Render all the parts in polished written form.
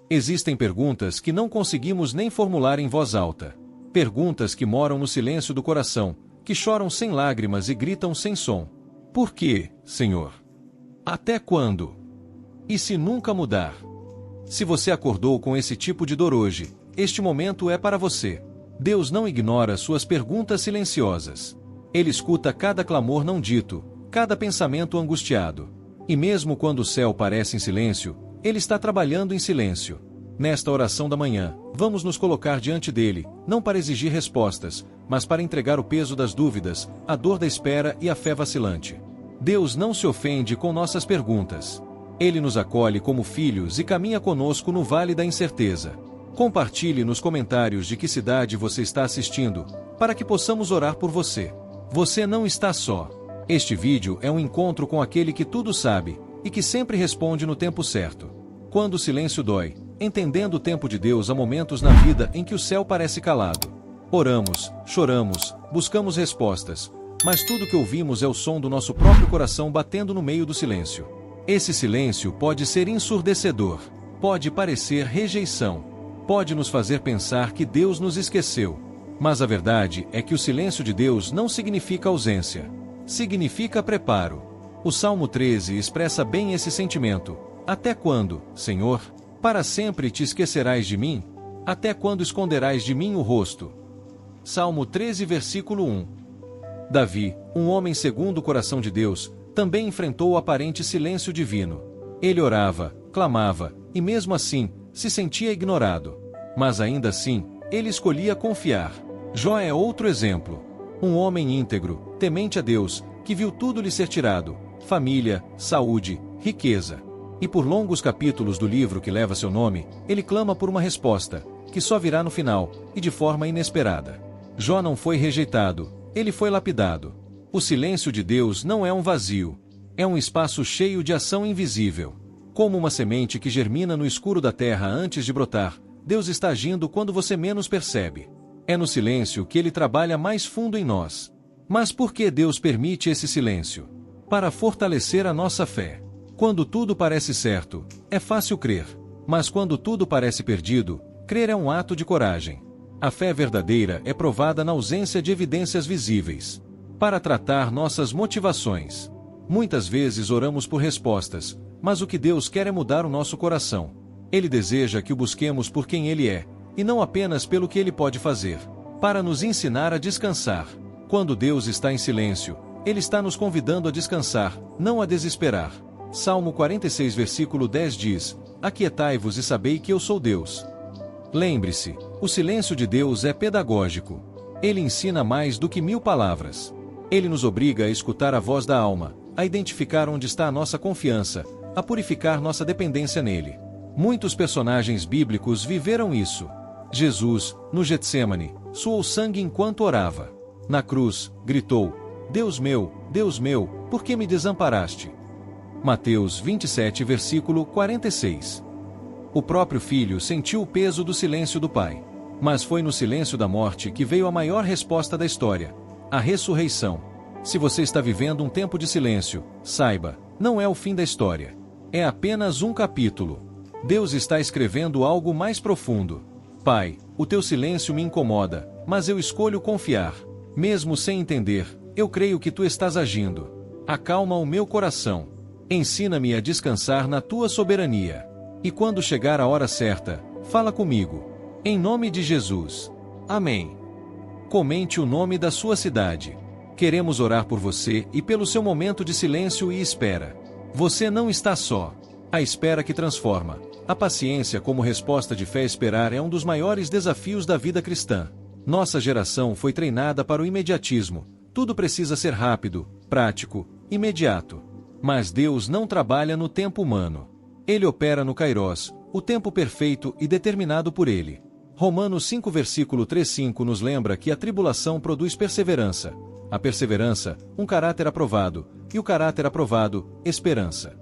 Existem perguntas que não conseguimos nem formular em voz alta. Perguntas que moram no silêncio do coração, que choram sem lágrimas e gritam sem som. Por quê, Senhor? Até quando? E se nunca mudar? Se você acordou com esse tipo de dor hoje, este momento é para você. Deus não ignora suas perguntas silenciosas. Ele escuta cada clamor não dito, cada pensamento angustiado. E mesmo quando o céu parece em silêncio, Ele está trabalhando em silêncio. Nesta oração da manhã, vamos nos colocar diante dele, não para exigir respostas, mas para entregar o peso das dúvidas, a dor da espera e a fé vacilante. Deus não se ofende com nossas perguntas. Ele nos acolhe como filhos e caminha conosco no vale da incerteza. Compartilhe nos comentários de que cidade você está assistindo, para que possamos orar por você. Você não está só. Este vídeo é um encontro com aquele que tudo sabe, e que sempre responde no tempo certo. Quando o silêncio dói, entendendo o tempo de Deus há momentos na vida em que o céu parece calado. Oramos, choramos, buscamos respostas, mas tudo que ouvimos é o som do nosso próprio coração batendo no meio do silêncio. Esse silêncio pode ser ensurdecedor, pode parecer rejeição, pode nos fazer pensar que Deus nos esqueceu. Mas a verdade é que o silêncio de Deus não significa ausência. Significa preparo. O Salmo 13 expressa bem esse sentimento. Até quando, Senhor? Para sempre te esquecerás de mim? Até quando esconderás de mim o rosto? Salmo 13, versículo 1. Davi, um homem segundo o coração de Deus, também enfrentou o aparente silêncio divino. Ele orava, clamava, e mesmo assim, se sentia ignorado. Mas ainda assim, ele escolhia confiar. Jó é outro exemplo. Um homem íntegro, temente a Deus, que viu tudo lhe ser tirado: família, saúde, riqueza. E por longos capítulos do livro que leva seu nome, ele clama por uma resposta, que só virá no final, e de forma inesperada. Jó não foi rejeitado, ele foi lapidado. O silêncio de Deus não é um vazio. É um espaço cheio de ação invisível. Como uma semente que germina no escuro da terra antes de brotar, Deus está agindo quando você menos percebe. É no silêncio que Ele trabalha mais fundo em nós. Mas por que Deus permite esse silêncio? Para fortalecer a nossa fé. Quando tudo parece certo, é fácil crer. Mas quando tudo parece perdido, crer é um ato de coragem. A fé verdadeira é provada na ausência de evidências visíveis. Para tratar nossas motivações. Muitas vezes oramos por respostas, mas o que Deus quer é mudar o nosso coração. Ele deseja que o busquemos por quem Ele é, e não apenas pelo que Ele pode fazer. Para nos ensinar a descansar. Quando Deus está em silêncio, Ele está nos convidando a descansar, não a desesperar. Salmo 46, versículo 10 diz: Aquietai-vos e sabei que eu sou Deus. Lembre-se, o silêncio de Deus é pedagógico. Ele ensina mais do que 1000 palavras. Ele nos obriga a escutar a voz da alma, a identificar onde está a nossa confiança, a purificar nossa dependência nele. Muitos personagens bíblicos viveram isso. Jesus, no Getsêmani, suou sangue enquanto orava. Na cruz, gritou: Deus meu, por que me desamparaste? Mateus 27, versículo 46. O próprio filho sentiu o peso do silêncio do pai. Mas foi no silêncio da morte que veio a maior resposta da história: a ressurreição. Se você está vivendo um tempo de silêncio, saiba, não é o fim da história. É apenas um capítulo. Deus está escrevendo algo mais profundo. Pai, o teu silêncio me incomoda, mas eu escolho confiar. Mesmo sem entender, eu creio que tu estás agindo. Acalma o meu coração. Ensina-me a descansar na tua soberania. E quando chegar a hora certa, fala comigo. Em nome de Jesus. Amém. Comente o nome da sua cidade. Queremos orar por você e pelo seu momento de silêncio e espera. Você não está só. A espera que transforma. A paciência como resposta de fé. Esperar é um dos maiores desafios da vida cristã. Nossa geração foi treinada para o imediatismo. Tudo precisa ser rápido, prático, imediato. Mas Deus não trabalha no tempo humano. Ele opera no Kairos, o tempo perfeito e determinado por Ele. Romanos 5, versículo 3-5 nos lembra que a tribulação produz perseverança. A perseverança, um caráter aprovado, e o caráter aprovado, esperança.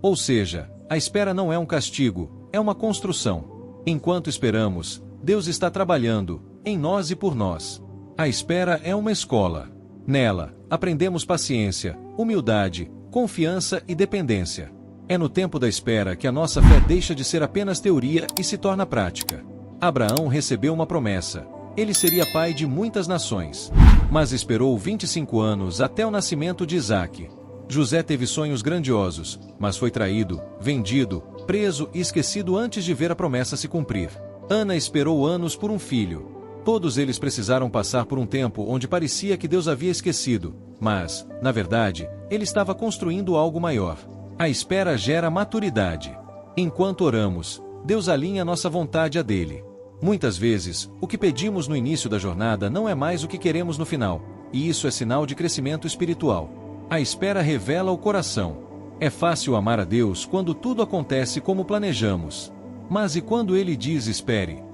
Ou seja, a espera não é um castigo, é uma construção. Enquanto esperamos, Deus está trabalhando, em nós e por nós. A espera é uma escola. Nela, aprendemos paciência, humildade, confiança e dependência. É no tempo da espera que a nossa fé deixa de ser apenas teoria e se torna prática. Abraão recebeu uma promessa. Ele seria pai de muitas nações. Mas esperou 25 anos até o nascimento de Isaque. José teve sonhos grandiosos, mas foi traído, vendido, preso e esquecido antes de ver a promessa se cumprir. Ana esperou anos por um filho. Todos eles precisaram passar por um tempo onde parecia que Deus havia esquecido, mas, na verdade, ele estava construindo algo maior. A espera gera maturidade. Enquanto oramos, Deus alinha nossa vontade à dele. Muitas vezes, o que pedimos no início da jornada não é mais o que queremos no final, e isso é sinal de crescimento espiritual. A espera revela o coração. É fácil amar a Deus quando tudo acontece como planejamos. Mas e quando ele diz espere?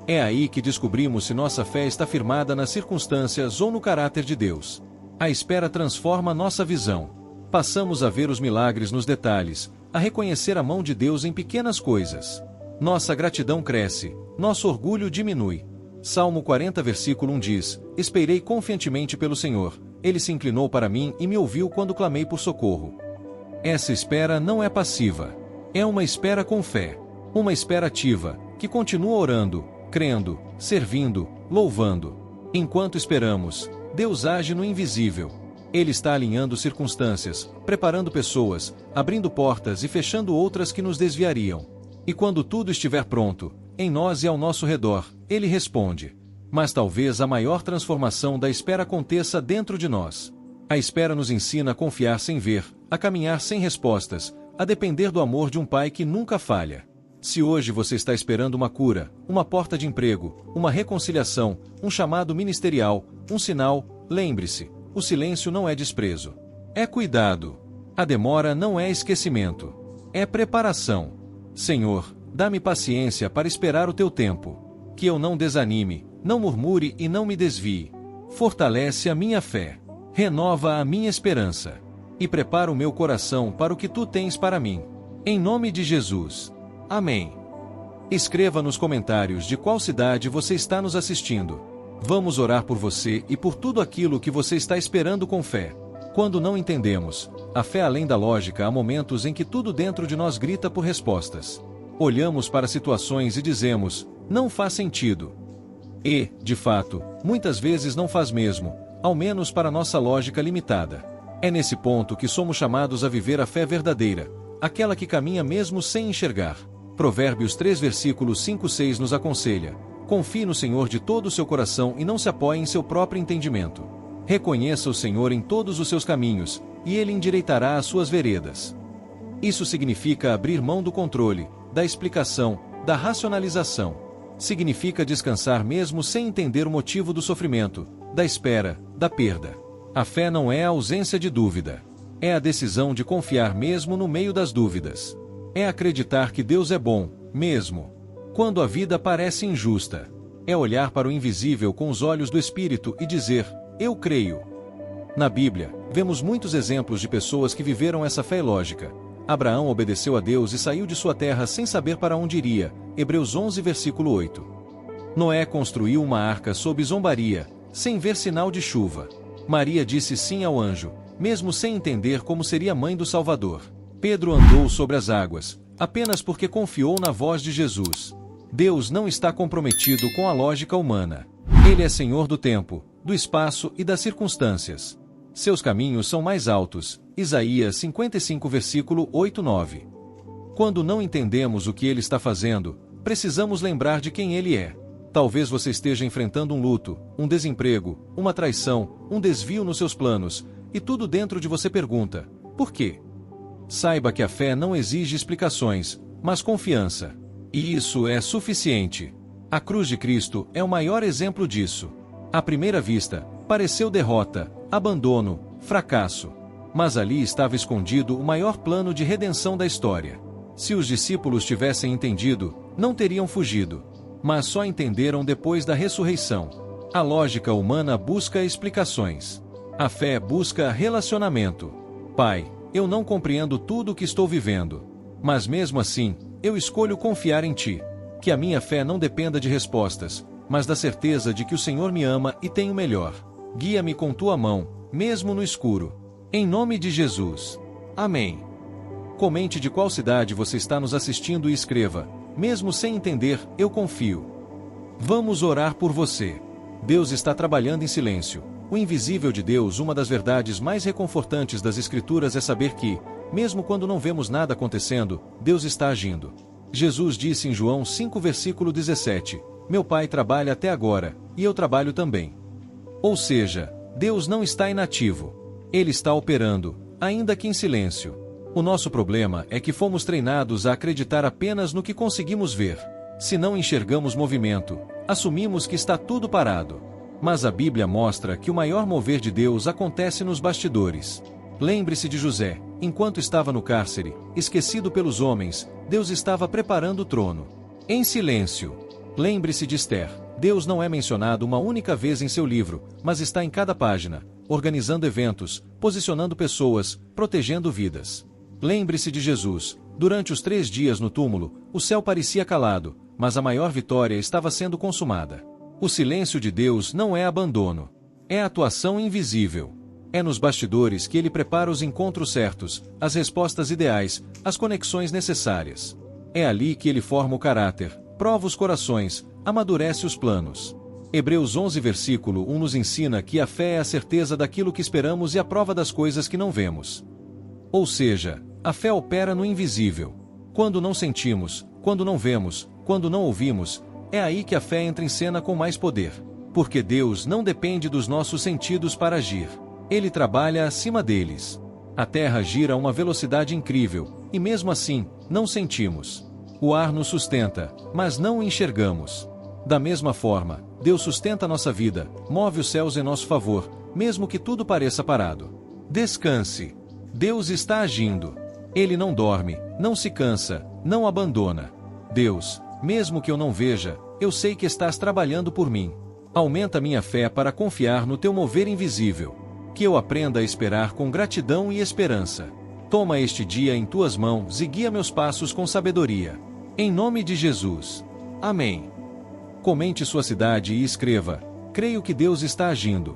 É aí que descobrimos se nossa fé está firmada nas circunstâncias ou no caráter de Deus. A espera transforma nossa visão. Passamos a ver os milagres nos detalhes, a reconhecer a mão de Deus em pequenas coisas. Nossa gratidão cresce, nosso orgulho diminui. Salmo 40, versículo 1 diz: Esperei confiantemente pelo Senhor, ele se inclinou para mim e me ouviu quando clamei por socorro. Essa espera não é passiva. É uma espera com fé. Uma espera ativa, que continua orando, crendo, servindo, louvando. Enquanto esperamos, Deus age no invisível. Ele está alinhando circunstâncias, preparando pessoas, abrindo portas e fechando outras que nos desviariam. E quando tudo estiver pronto, em nós e ao nosso redor, ele responde. Mas talvez a maior transformação da espera aconteça dentro de nós. A espera nos ensina a confiar sem ver, a caminhar sem respostas, a depender do amor de um pai que nunca falha. Se hoje você está esperando uma cura, uma porta de emprego, uma reconciliação, um chamado ministerial, um sinal, lembre-se, o silêncio não é desprezo. É cuidado. A demora não é esquecimento. É preparação. Senhor, dá-me paciência para esperar o teu tempo. Que eu não desanime, não murmure e não me desvie. Fortalece a minha fé. Renova a minha esperança. E prepara o meu coração para o que tu tens para mim. Em nome de Jesus. Amém. Escreva nos comentários de qual cidade você está nos assistindo. Vamos orar por você e por tudo aquilo que você está esperando com fé. Quando não entendemos, a fé além da lógica, há momentos em que tudo dentro de nós grita por respostas. Olhamos para situações e dizemos, não faz sentido. E, de fato, muitas vezes não faz mesmo, ao menos para nossa lógica limitada. É nesse ponto que somos chamados a viver a fé verdadeira, aquela que caminha mesmo sem enxergar. Provérbios 3 versículos 5-6 nos aconselha: confie no Senhor de todo o seu coração e não se apoie em seu próprio entendimento. Reconheça o Senhor em todos os seus caminhos, e Ele endireitará as suas veredas. Isso significa abrir mão do controle, da explicação, da racionalização. Significa descansar mesmo sem entender o motivo do sofrimento, da espera, da perda. A fé não é a ausência de dúvida. É a decisão de confiar mesmo no meio das dúvidas. É acreditar que Deus é bom, mesmo quando a vida parece injusta. É olhar para o invisível com os olhos do Espírito e dizer, eu creio. Na Bíblia, vemos muitos exemplos de pessoas que viveram essa fé lógica. Abraão obedeceu a Deus e saiu de sua terra sem saber para onde iria. Hebreus 11 versículo 8. Noé construiu uma arca sob zombaria, sem ver sinal de chuva. Maria disse sim ao anjo, mesmo sem entender como seria mãe do Salvador. Pedro andou sobre as águas, apenas porque confiou na voz de Jesus. Deus não está comprometido com a lógica humana. Ele é Senhor do tempo, do espaço e das circunstâncias. Seus caminhos são mais altos. Isaías 55 versículo 8-9. Quando não entendemos o que Ele está fazendo, precisamos lembrar de quem Ele é. Talvez você esteja enfrentando um luto, um desemprego, uma traição, um desvio nos seus planos, e tudo dentro de você pergunta, por quê? Saiba que a fé não exige explicações, mas confiança. E isso é suficiente. A cruz de Cristo é o maior exemplo disso. À primeira vista, pareceu derrota, abandono, fracasso. Mas ali estava escondido o maior plano de redenção da história. Se os discípulos tivessem entendido, não teriam fugido. Mas só entenderam depois da ressurreição. A lógica humana busca explicações. A fé busca relacionamento. Pai, eu não compreendo tudo o que estou vivendo. Mas mesmo assim, eu escolho confiar em Ti. Que a minha fé não dependa de respostas, mas da certeza de que o Senhor me ama e tem o melhor. Guia-me com Tua mão, mesmo no escuro. Em nome de Jesus. Amém. Comente de qual cidade você está nos assistindo e escreva: mesmo sem entender, eu confio. Vamos orar por você. Deus está trabalhando em silêncio. O invisível de Deus. Uma das verdades mais reconfortantes das Escrituras é saber que, mesmo quando não vemos nada acontecendo, Deus está agindo. Jesus disse em João 5 versículo 17, meu Pai trabalha até agora, e eu trabalho também. Ou seja, Deus não está inativo. Ele está operando, ainda que em silêncio. O nosso problema é que fomos treinados a acreditar apenas no que conseguimos ver. Se não enxergamos movimento, assumimos que está tudo parado. Mas a Bíblia mostra que o maior mover de Deus acontece nos bastidores. Lembre-se de José, enquanto estava no cárcere, esquecido pelos homens, Deus estava preparando o trono. Em silêncio. Lembre-se de Esther, Deus não é mencionado uma única vez em seu livro, mas está em cada página, organizando eventos, posicionando pessoas, protegendo vidas. Lembre-se de Jesus, durante os 3 dias no túmulo, o céu parecia calado, mas a maior vitória estava sendo consumada. O silêncio de Deus não é abandono. É atuação invisível. É nos bastidores que Ele prepara os encontros certos, as respostas ideais, as conexões necessárias. É ali que Ele forma o caráter, prova os corações, amadurece os planos. Hebreus 11 versículo 1 nos ensina que a fé é a certeza daquilo que esperamos e a prova das coisas que não vemos. Ou seja, a fé opera no invisível. Quando não sentimos, quando não vemos, quando não ouvimos, é aí que a fé entra em cena com mais poder. Porque Deus não depende dos nossos sentidos para agir. Ele trabalha acima deles. A Terra gira a uma velocidade incrível, e mesmo assim, não sentimos. O ar nos sustenta, mas não o enxergamos. Da mesma forma, Deus sustenta nossa vida, move os céus em nosso favor, mesmo que tudo pareça parado. Descanse. Deus está agindo. Ele não dorme, não se cansa, não abandona. Deus, mesmo que eu não veja, eu sei que estás trabalhando por mim. Aumenta minha fé para confiar no teu mover invisível. Que eu aprenda a esperar com gratidão e esperança. Toma este dia em tuas mãos e guia meus passos com sabedoria. Em nome de Jesus. Amém. Comente sua cidade e escreva: creio que Deus está agindo.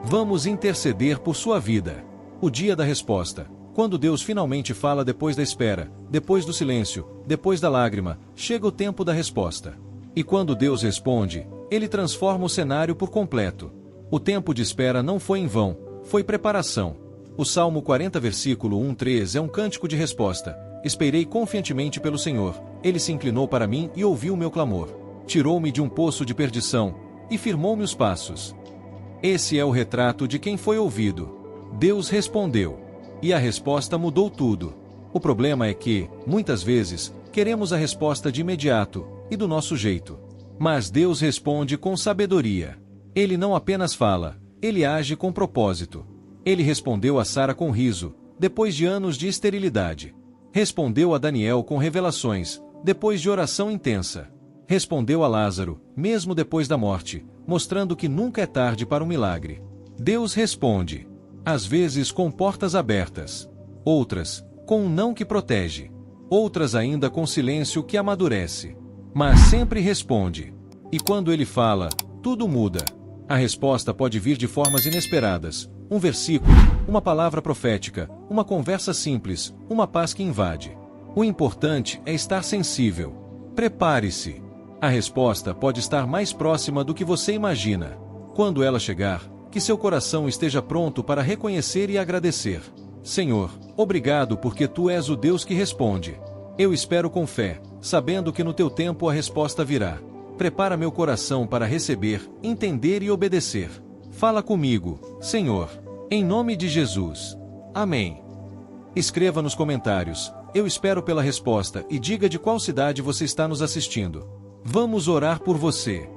Vamos interceder por sua vida. O dia da resposta. Quando Deus finalmente fala depois da espera, depois do silêncio, depois da lágrima, chega o tempo da resposta. E quando Deus responde, Ele transforma o cenário por completo. O tempo de espera não foi em vão, foi preparação. O Salmo 40 versículo 1-3 é um cântico de resposta. Esperei confiantemente pelo Senhor, Ele se inclinou para mim e ouviu o meu clamor. Tirou-me de um poço de perdição, e firmou-me os passos. Esse é o retrato de quem foi ouvido. Deus respondeu. E a resposta mudou tudo. O problema é que, muitas vezes, queremos a resposta de imediato, e do nosso jeito. Mas Deus responde com sabedoria. Ele não apenas fala, Ele age com propósito. Ele respondeu a Sara com riso, depois de anos de esterilidade. Respondeu a Daniel com revelações, depois de oração intensa. Respondeu a Lázaro, mesmo depois da morte, mostrando que nunca é tarde para um milagre. Deus responde. Às vezes com portas abertas. Outras, com um não que protege. Outras ainda com silêncio que amadurece. Mas sempre responde. E quando Ele fala, tudo muda. A resposta pode vir de formas inesperadas. Um versículo, uma palavra profética, uma conversa simples, uma paz que invade. O importante é estar sensível. Prepare-se. A resposta pode estar mais próxima do que você imagina. Quando ela chegar, que seu coração esteja pronto para reconhecer e agradecer. Senhor, obrigado porque Tu és o Deus que responde. Eu espero com fé, sabendo que no Teu tempo a resposta virá. Prepara meu coração para receber, entender e obedecer. Fala comigo, Senhor. Em nome de Jesus. Amém. Escreva nos comentários. Eu espero pela resposta e diga de qual cidade você está nos assistindo. Vamos orar por você.